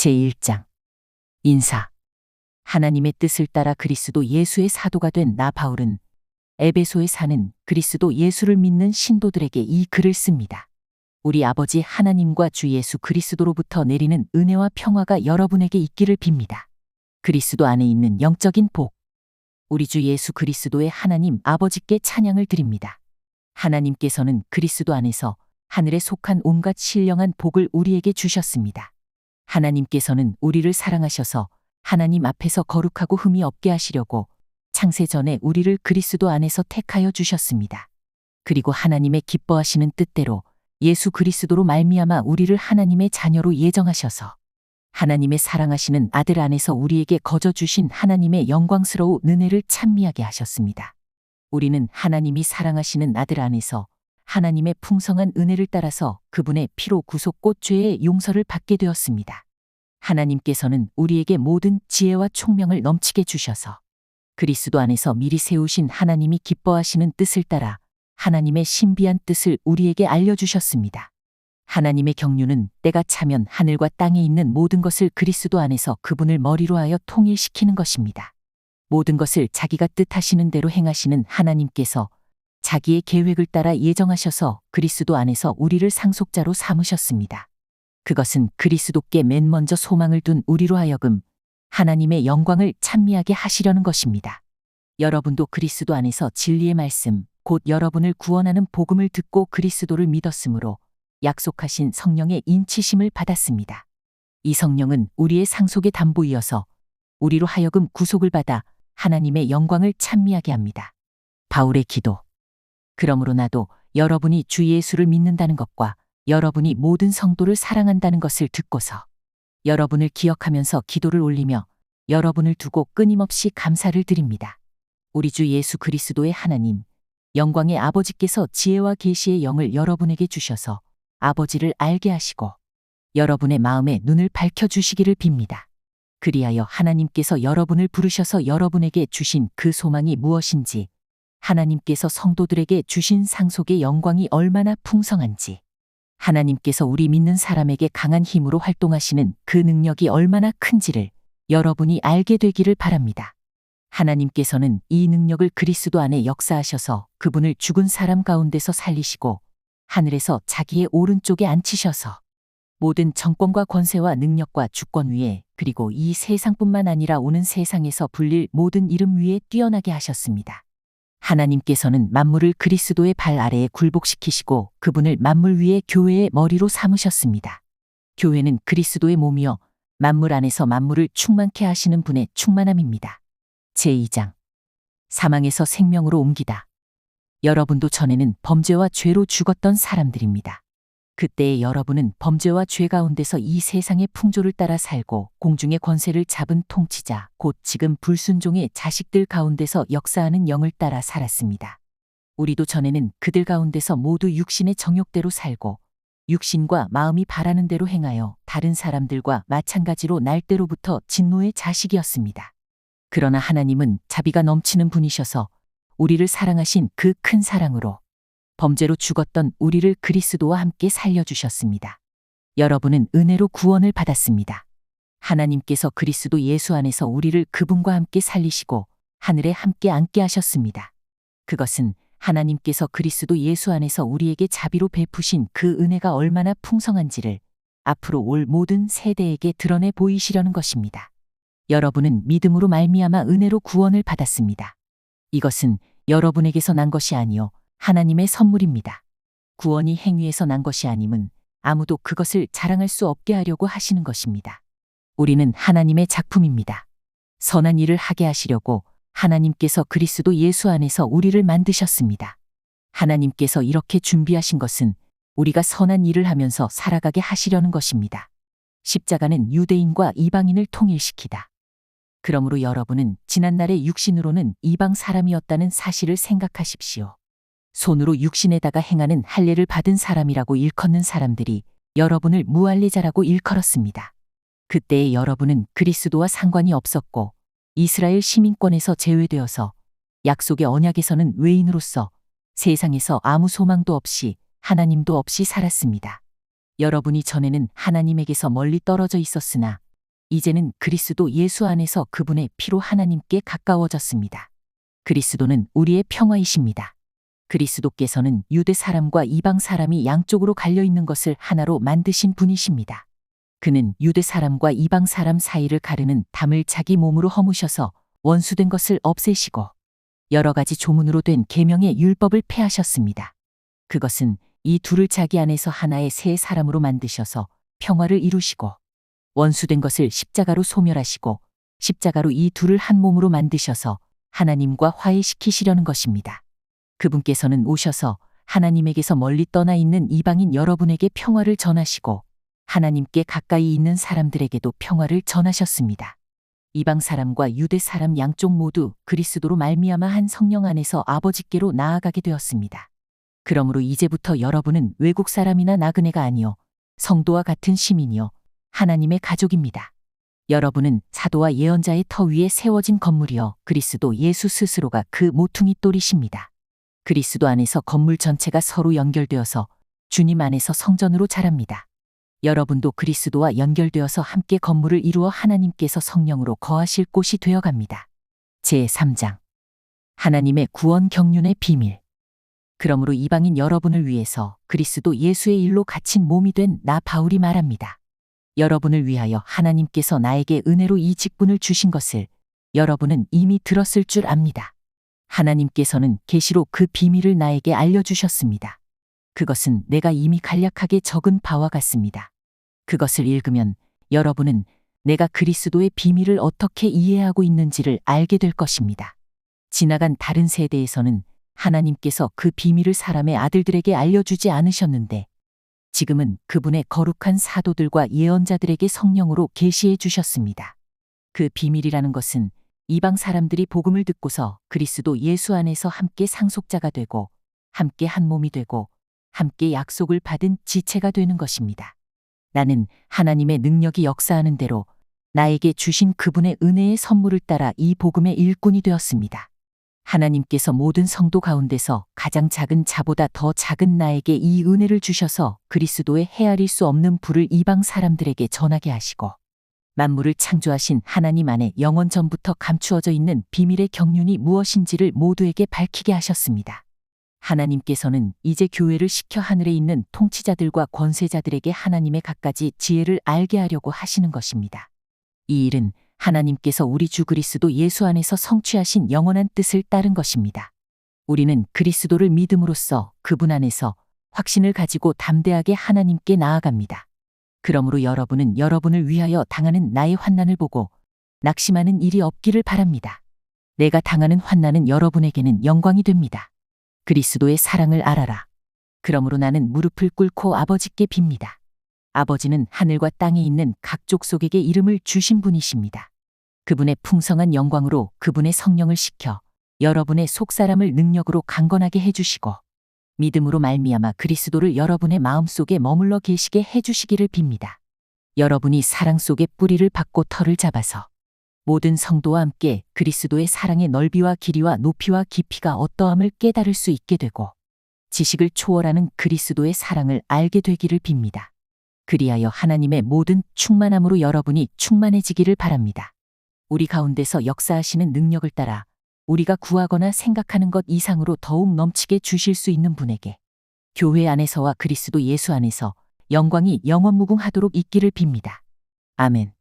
제1장 인사. 하나님의 뜻을 따라 그리스도 예수의 사도가 된 나 바울은 에베소에 사는 그리스도 예수를 믿는 신도들에게 이 글을 씁니다. 우리 아버지 하나님과 주 예수 그리스도로부터 내리는 은혜와 평화가 여러분에게 있기를 빕니다. 그리스도 안에 있는 영적인 복. 우리 주 예수 그리스도의 하나님 아버지께 찬양을 드립니다. 하나님께서는 그리스도 안에서 하늘에 속한 온갖 신령한 복을 우리에게 주셨습니다. 하나님께서는 우리를 사랑하셔서 하나님 앞에서 거룩하고 흠이 없게 하시려고 창세 전에 우리를 그리스도 안에서 택하여 주셨습니다. 그리고 하나님의 기뻐하시는 뜻대로 예수 그리스도로 말미암아 우리를 하나님의 자녀로 예정하셔서 하나님의 사랑하시는 아들 안에서 우리에게 거저 주신 하나님의 영광스러운 은혜를 찬미하게 하셨습니다. 우리는 하나님이 사랑하시는 아들 안에서 하나님의 풍성한 은혜를 따라서 그분의 피로 구속고 죄의 용서를 받게 되었습니다. 하나님께서는 우리에게 모든 지혜와 총명을 넘치게 주셔서 그리스도 안에서 미리 세우신 하나님이 기뻐하시는 뜻을 따라 하나님의 신비한 뜻을 우리에게 알려주셨습니다. 하나님의 경륜은 때가 차면 하늘과 땅에 있는 모든 것을 그리스도 안에서 그분을 머리로 하여 통일시키는 것입니다. 모든 것을 자기가 뜻하시는 대로 행하시는 하나님께서 자기의 계획을 따라 예정하셔서 그리스도 안에서 우리를 상속자로 삼으셨습니다. 그것은 그리스도께 맨 먼저 소망을 둔 우리로 하여금 하나님의 영광을 찬미하게 하시려는 것입니다. 여러분도 그리스도 안에서 진리의 말씀, 곧 여러분을 구원하는 복음을 듣고 그리스도를 믿었으므로 약속하신 성령의 인치심을 받았습니다. 이 성령은 우리의 상속의 담보이어서 우리로 하여금 구속을 받아 하나님의 영광을 찬미하게 합니다. 바울의 기도. 그러므로 나도 여러분이 주 예수를 믿는다는 것과 여러분이 모든 성도를 사랑한다는 것을 듣고서 여러분을 기억하면서 기도를 올리며 여러분을 두고 끊임없이 감사를 드립니다. 우리 주 예수 그리스도의 하나님, 영광의 아버지께서 지혜와 계시의 영을 여러분에게 주셔서 아버지를 알게 하시고 여러분의 마음의 눈을 밝혀주시기를 빕니다. 그리하여 하나님께서 여러분을 부르셔서 여러분에게 주신 그 소망이 무엇인지, 하나님께서 성도들에게 주신 상속의 영광이 얼마나 풍성한지, 하나님께서 우리 믿는 사람에게 강한 힘으로 활동하시는 그 능력이 얼마나 큰지를 여러분이 알게 되기를 바랍니다. 하나님께서는 이 능력을 그리스도 안에 역사하셔서 그분을 죽은 사람 가운데서 살리시고 하늘에서 자기의 오른쪽에 앉히셔서 모든 정권과 권세와 능력과 주권 위에 그리고 이 세상뿐만 아니라 오는 세상에서 불릴 모든 이름 위에 뛰어나게 하셨습니다. 하나님께서는 만물을 그리스도의 발 아래에 굴복시키시고 그분을 만물 위에 교회의 머리로 삼으셨습니다. 교회는 그리스도의 몸이요 만물 안에서 만물을 충만케 하시는 분의 충만함입니다. 제2장 사망에서 생명으로 옮기다. 여러분도 전에는 범죄와 죄로 죽었던 사람들입니다. 그때의 여러분은 범죄와 죄 가운데서 이 세상의 풍조를 따라 살고 공중의 권세를 잡은 통치자 곧 지금 불순종의 자식들 가운데서 역사하는 영을 따라 살았습니다. 우리도 전에는 그들 가운데서 모두 육신의 정욕대로 살고 육신과 마음이 바라는 대로 행하여 다른 사람들과 마찬가지로 날 때로부터 진노의 자식이었습니다. 그러나 하나님은 자비가 넘치는 분이셔서 우리를 사랑하신 그 큰 사랑으로 범죄로 죽었던 우리를 그리스도와 함께 살려주셨습니다. 여러분은 은혜로 구원을 받았습니다. 하나님께서 그리스도 예수 안에서 우리를 그분과 함께 살리시고 하늘에 함께 앉게 하셨습니다. 그것은 하나님께서 그리스도 예수 안에서 우리에게 자비로 베푸신 그 은혜가 얼마나 풍성한지를 앞으로 올 모든 세대에게 드러내 보이시려는 것입니다. 여러분은 믿음으로 말미암아 은혜로 구원을 받았습니다. 이것은 여러분에게서 난 것이 아니요 하나님의 선물입니다. 구원이 행위에서 난 것이 아님은 아무도 그것을 자랑할 수 없게 하려고 하시는 것입니다. 우리는 하나님의 작품입니다. 선한 일을 하게 하시려고 하나님께서 그리스도 예수 안에서 우리를 만드셨습니다. 하나님께서 이렇게 준비하신 것은 우리가 선한 일을 하면서 살아가게 하시려는 것입니다. 십자가는 유대인과 이방인을 통일시키다. 그러므로 여러분은 지난날의 육신으로는 이방 사람이었다는 사실을 생각하십시오. 손으로 육신에다가 행하는 할례를 받은 사람이라고 일컫는 사람들이 여러분을 무할례자라고 일컬었습니다. 그때의 여러분은 그리스도와 상관이 없었고 이스라엘 시민권에서 제외되어서 약속의 언약에서는 외인으로서 세상에서 아무 소망도 없이 하나님도 없이 살았습니다. 여러분이 전에는 하나님에게서 멀리 떨어져 있었으나 이제는 그리스도 예수 안에서 그분의 피로 하나님께 가까워졌습니다. 그리스도는 우리의 평화이십니다. 그리스도께서는 유대 사람과 이방 사람이 양쪽으로 갈려 있는 것을 하나로 만드신 분이십니다. 그는 유대 사람과 이방 사람 사이를 가르는 담을 자기 몸으로 허무셔서 원수된 것을 없애시고 여러 가지 조문으로 된 계명의 율법을 폐하셨습니다. 그것은 이 둘을 자기 안에서 하나의 새 사람으로 만드셔서 평화를 이루시고 원수된 것을 십자가로 소멸하시고 십자가로 이 둘을 한 몸으로 만드셔서 하나님과 화해시키시려는 것입니다. 그분께서는 오셔서 하나님에게서 멀리 떠나 있는 이방인 여러분에게 평화를 전하시고 하나님께 가까이 있는 사람들에게도 평화를 전하셨습니다. 이방 사람과 유대 사람 양쪽 모두 그리스도로 말미암아 한 성령 안에서 아버지께로 나아가게 되었습니다. 그러므로 이제부터 여러분은 외국 사람이나 나그네가 아니요 성도와 같은 시민이요 하나님의 가족입니다. 여러분은 사도와 예언자의 터 위에 세워진 건물이요 그리스도 예수 스스로가 그 모퉁이 돌이십니다. 그리스도 안에서 건물 전체가 서로 연결되어서 주님 안에서 성전으로 자랍니다. 여러분도 그리스도와 연결되어서 함께 건물을 이루어 하나님께서 성령으로 거하실 곳이 되어갑니다. 제3장 하나님의 구원 경륜의 비밀. 그러므로 이방인 여러분을 위해서 그리스도 예수의 일로 갇힌 몸이 된 나 바울이 말합니다. 여러분을 위하여 하나님께서 나에게 은혜로 이 직분을 주신 것을 여러분은 이미 들었을 줄 압니다. 하나님께서는 계시로 그 비밀을 나에게 알려주셨습니다. 그것은 내가 이미 간략하게 적은 바와 같습니다. 그것을 읽으면 여러분은 내가 그리스도의 비밀을 어떻게 이해하고 있는지를 알게 될 것입니다. 지나간 다른 세대에서는 하나님께서 그 비밀을 사람의 아들들에게 알려주지 않으셨는데 지금은 그분의 거룩한 사도들과 예언자들에게 성령으로 계시해 주셨습니다. 그 비밀이라는 것은 이방 사람들이 복음을 듣고서 그리스도 예수 안에서 함께 상속자가 되고 함께 한 몸이 되고 함께 약속을 받은 지체가 되는 것입니다. 나는 하나님의 능력이 역사하는 대로 나에게 주신 그분의 은혜의 선물을 따라 이 복음의 일꾼이 되었습니다. 하나님께서 모든 성도 가운데서 가장 작은 자보다 더 작은 나에게 이 은혜를 주셔서 그리스도의 헤아릴 수 없는 불을 이방 사람들에게 전하게 하시고 만물을 창조하신 하나님 안에 영원 전부터 감추어져 있는 비밀의 경륜이 무엇인지를 모두에게 밝히게 하셨습니다. 하나님께서는 이제 교회를 시켜 하늘에 있는 통치자들과 권세자들에게 하나님의 갖가지 지혜를 알게 하려고 하시는 것입니다. 이 일은 하나님께서 우리 주 그리스도 예수 안에서 성취하신 영원한 뜻을 따른 것입니다. 우리는 그리스도를 믿음으로써 그분 안에서 확신을 가지고 담대하게 하나님께 나아갑니다. 그러므로 여러분은 여러분을 위하여 당하는 나의 환난을 보고 낙심하는 일이 없기를 바랍니다. 내가 당하는 환난은 여러분에게는 영광이 됩니다. 그리스도의 사랑을 알아라. 그러므로 나는 무릎을 꿇고 아버지께 빕니다. 아버지는 하늘과 땅에 있는 각 족속에게 이름을 주신 분이십니다. 그분의 풍성한 영광으로 그분의 성령을 시켜 여러분의 속사람을 능력으로 강건하게 해주시고 믿음으로 말미암아 그리스도를 여러분의 마음속에 머물러 계시게 해주시기를 빕니다. 여러분이 사랑 속에 뿌리를 박고 털을 잡아서 모든 성도와 함께 그리스도의 사랑의 넓이와 길이와 높이와 깊이가 어떠함을 깨달을 수 있게 되고 지식을 초월하는 그리스도의 사랑을 알게 되기를 빕니다. 그리하여 하나님의 모든 충만함으로 여러분이 충만해지기를 바랍니다. 우리 가운데서 역사하시는 능력을 따라 우리가 구하거나 생각하는 것 이상으로 더욱 넘치게 주실 수 있는 분에게 교회 안에서와 그리스도 예수 안에서 영광이 영원무궁하도록 있기를 빕니다. 아멘.